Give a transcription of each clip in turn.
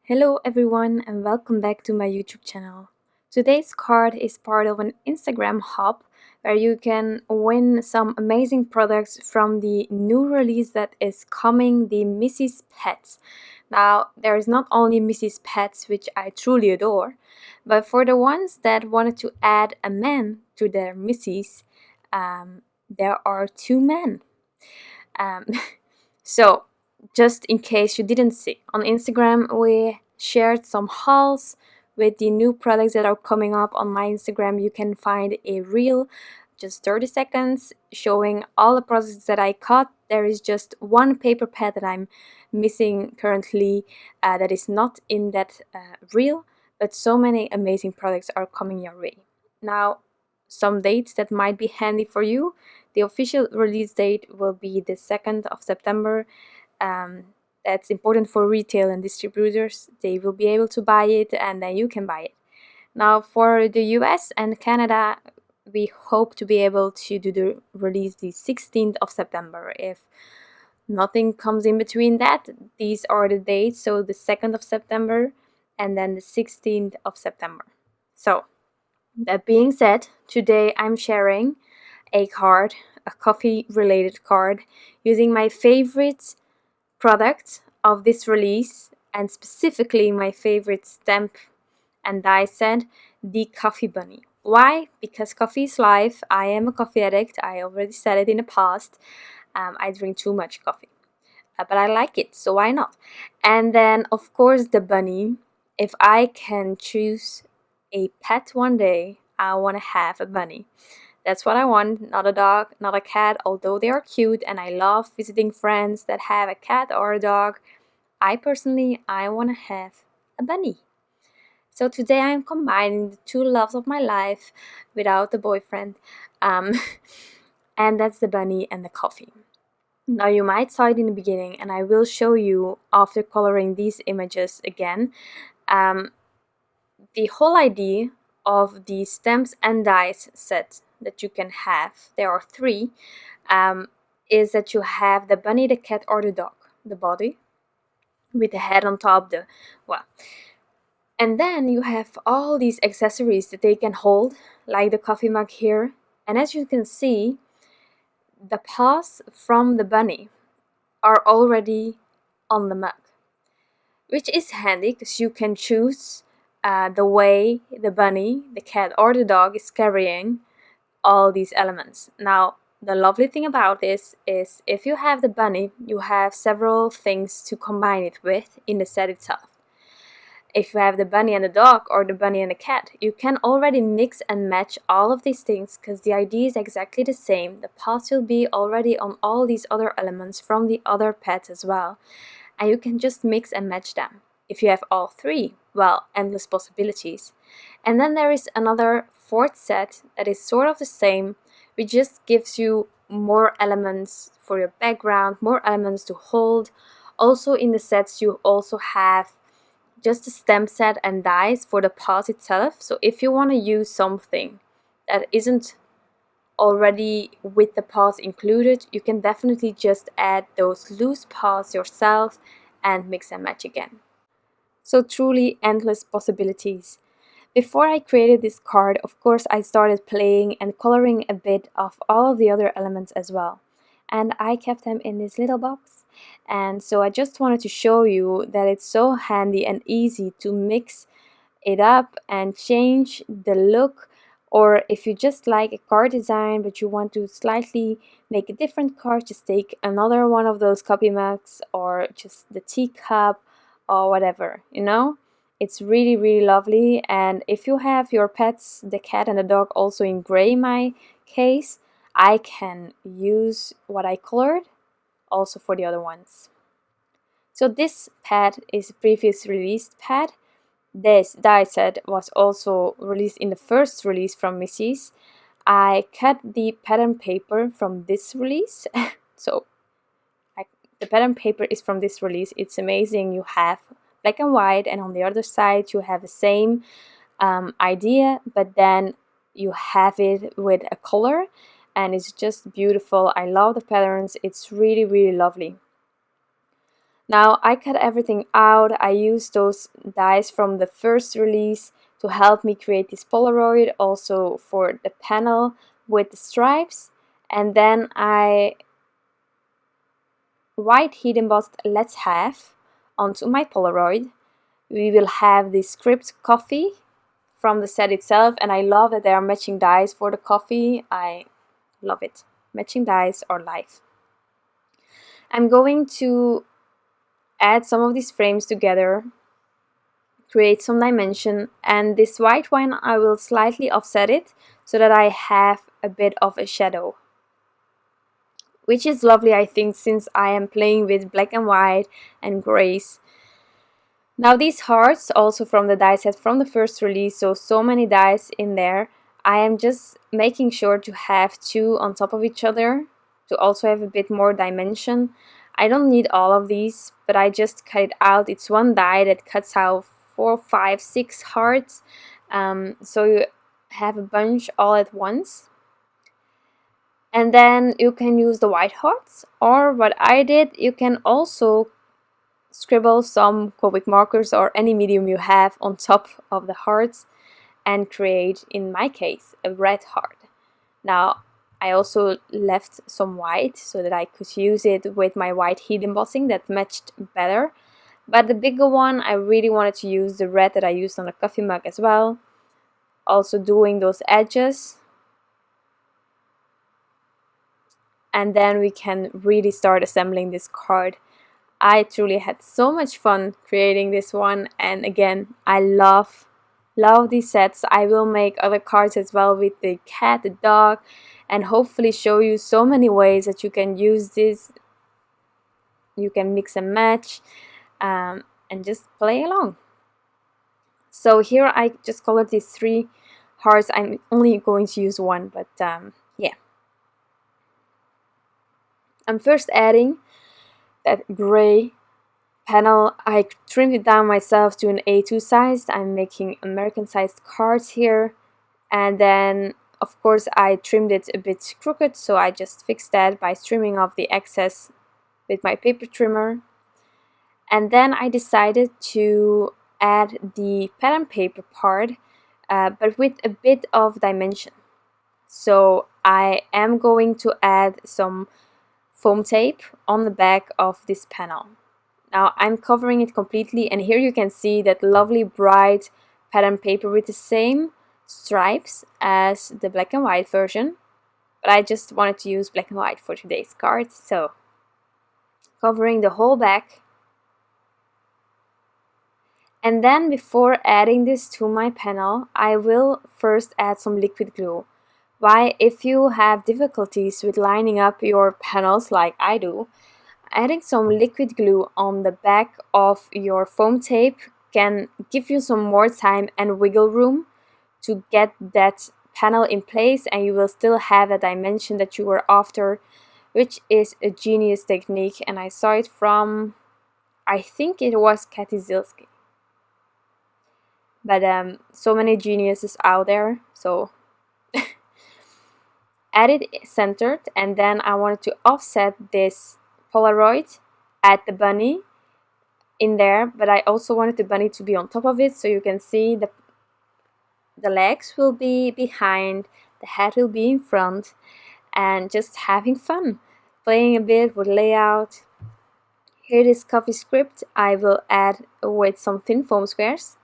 Hello everyone and welcome back to my YouTube channel. Today's card is part of an Instagram hub where you can win some amazing products from the new release that is coming, the MISSEES Pets. Now, there is not only MISSEES Pets, which I truly adore, but for the ones that wanted to add a man to their MISSEES, there are two men. Um, so, just in case you didn't see, on Instagram we shared some hauls with the new products that are coming up on my Instagram. You can find a reel, just 30 seconds, showing all the products that I cut. There is just one paper pad that I'm missing currently that is not in that reel, but so many amazing products are coming your way. Now, some dates that might be handy for you. The official release date will be the 2nd of September. That's important for retail and distributors. They will be able to buy it and then you can buy it. Now for the US and Canada, we hope to be able to do the release the 16th of September. If nothing comes in between that, these are the dates. So the 2nd of September and then the 16th of September. So that being said, today I'm sharing a card, a coffee related card, using my favorite product of this release, and specifically my favorite stamp and die set, the Coffee Bunny. Why? Because coffee is life. I am a coffee addict. I already said it in the past. I drink too much coffee, but I like it, so why not? And then of course the bunny. If I can choose a pet one day, I want to have a bunny. That's what I want, not a dog, not a cat, although they are cute and I love visiting friends that have a cat or a dog. I want to have a bunny. So today I'm combining the two loves of my life without the boyfriend. Um, and that's the bunny and the coffee. Now you might saw it in the beginning and I will show you after coloring these images again. The whole idea of the stamps and dies set that you can have, there are three, is that you have the bunny, the cat or the dog, the body with the head on top, and then you have all these accessories that they can hold, like the coffee mug here. And as you can see, the paws from the bunny are already on the mug, which is handy because you can choose the way the bunny, the cat or the dog is carrying all these elements. Now, the lovely thing about this is if you have the bunny, you have several things to combine it with in the set itself. If you have the bunny and the dog or the bunny and the cat, you can already mix and match all of these things because the idea is exactly the same. The paws will be already on all these other elements from the other pets as well, and you can just mix and match them. If you have all three, well, endless possibilities. And then there is another fourth set that is sort of the same, which just gives you more elements for your background, more elements to hold. Also in the sets you also have just a stamp set and dies for the paws itself. So if you want to use something that isn't already with the paws included, you can definitely just add those loose paws yourself and mix and match again. So truly endless possibilities. Before I created this card, of course, I started playing and coloring a bit of all of the other elements as well. And I kept them in this little box. And so I just wanted to show you that it's so handy and easy to mix it up and change the look. Or if you just like a card design but you want to slightly make a different card, just take another one of those copy mugs or just the teacup or whatever, you know? It's really, really lovely. And if you have your pets, the cat and the dog, also in gray in my case, I can use what I colored also for the other ones. So this pad is a previous released pad. This die set was also released in the first release from MISSEES. I cut the pattern paper from this release. The pattern paper is from this release. It's amazing. You have black and white, and on the other side you have the same idea, but then you have it with a color, and it's just beautiful. I love the patterns. It's really, really lovely. Now I cut everything out. I used those dies from the first release to help me create this Polaroid, also for the panel with the stripes. And then I white heat embossed Let's Have onto my Polaroid. We will have the script coffee from the set itself, and I love that there are matching dies for the coffee. I love it. Matching dies are life. I'm going to add some of these frames together, create some dimension, and this white one I will slightly offset it so that I have a bit of a shadow, which is lovely, I think, since I am playing with black and white and grays. Now these hearts, also from the die set from the first release, so many dies in there. I am just making sure to have two on top of each other to also have a bit more dimension. I don't need all of these, but I just cut it out. It's one die that cuts out 4, 5, 6 hearts, so you have a bunch all at once. And then you can use the white hearts, or what I did, you can also scribble some Copic markers or any medium you have on top of the hearts and create, in my case, a red heart. Now I also left some white so that I could use it with my white heat embossing that matched better, but the bigger one I really wanted to use the red that I used on the coffee mug as well, also doing those edges. And then we can really start assembling this card. I truly had so much fun creating this one, and again, I love these sets. I will make other cards as well with the cat, the dog, and hopefully show you so many ways that you can use this. You can mix and match and just play along. So here I just colored these 3 hearts. I'm only going to use one, but yeah. I'm first adding that gray panel. I trimmed it down myself to an A2 size. I'm making American sized cards here, and then of course I trimmed it a bit crooked, so I just fixed that by trimming off the excess with my paper trimmer. And then I decided to add the pattern paper part, but with a bit of dimension. So I am going to add some foam tape on the back of this panel. Now I'm covering it completely, and here you can see that lovely bright pattern paper with the same stripes as the black and white version, but I just wanted to use black and white for today's card, so covering the whole back. And then before adding this to my panel, I will first add some liquid glue. Why, if you have difficulties with lining up your panels like I do, adding some liquid glue on the back of your foam tape can give you some more time and wiggle room to get that panel in place, and you will still have a dimension that you were after, which is a genius technique, and I saw it from, I think it was Katy Zilski. But so many geniuses out there, so add it centered, and then I wanted to offset this Polaroid at the bunny in there, but I also wanted the bunny to be on top of it, so you can see the legs will be behind, the head will be in front, and just having fun, playing a bit with layout. Here this coffee script I will add with some thin foam squares,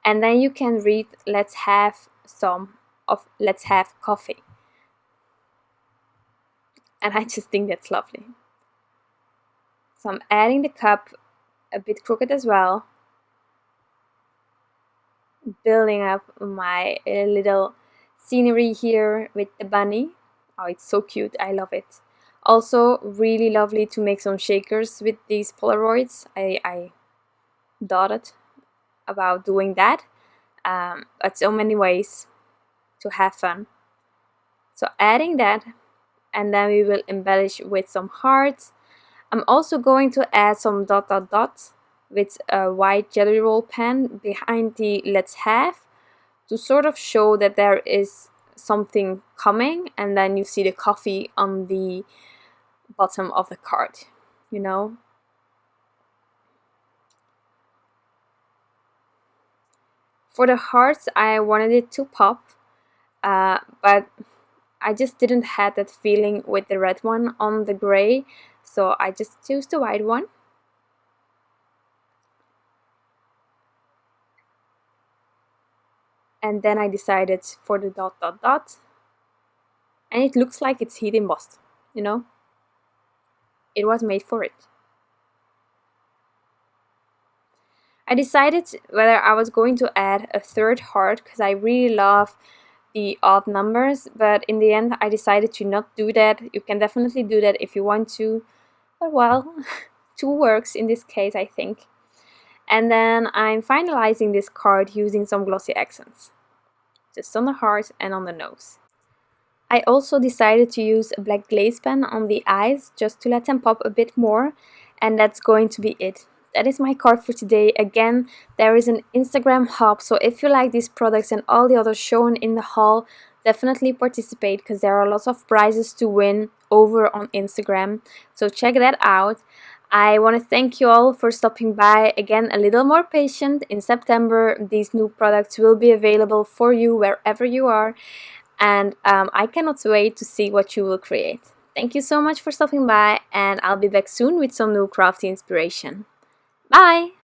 and then you can read let's have coffee. And I just think that's lovely. So I'm adding the cup a bit crooked as well, building up my little scenery here with the bunny. Oh, it's so cute, I love it. Also really lovely to make some shakers with these Polaroids. I thought about doing that, but so many ways to have fun. So adding that, and then we will embellish with some hearts. I'm also going to add some dot dot dot with a white jelly roll pen behind the let's have, to sort of show that there is something coming, and then you see the coffee on the bottom of the card, you know. For the hearts, I wanted it to pop, but I just didn't have that feeling with the red one on the gray, so I just chose the white one. And then I decided for the dot dot dot, and it looks like it's heat embossed, you know? It was made for it. I decided whether I was going to add a third heart because I really love the odd numbers, but in the end I decided to not do that. You can definitely do that if you want to, but well, two works in this case, I think. And then I'm finalizing this card using some glossy accents, just on the heart and on the nose. I also decided to use a black glaze pen on the eyes just to let them pop a bit more, and that's going to be it. That is my card for today. Again, there is an Instagram hub, so if you like these products and all the others shown in the haul, definitely participate because there are lots of prizes to win over on Instagram, so check that out. I want to thank you all for stopping by. Again, a little more patient. In September, these new products will be available for you wherever you are, and I cannot wait to see what you will create. Thank you so much for stopping by, and I'll be back soon with some new crafty inspiration. Bye!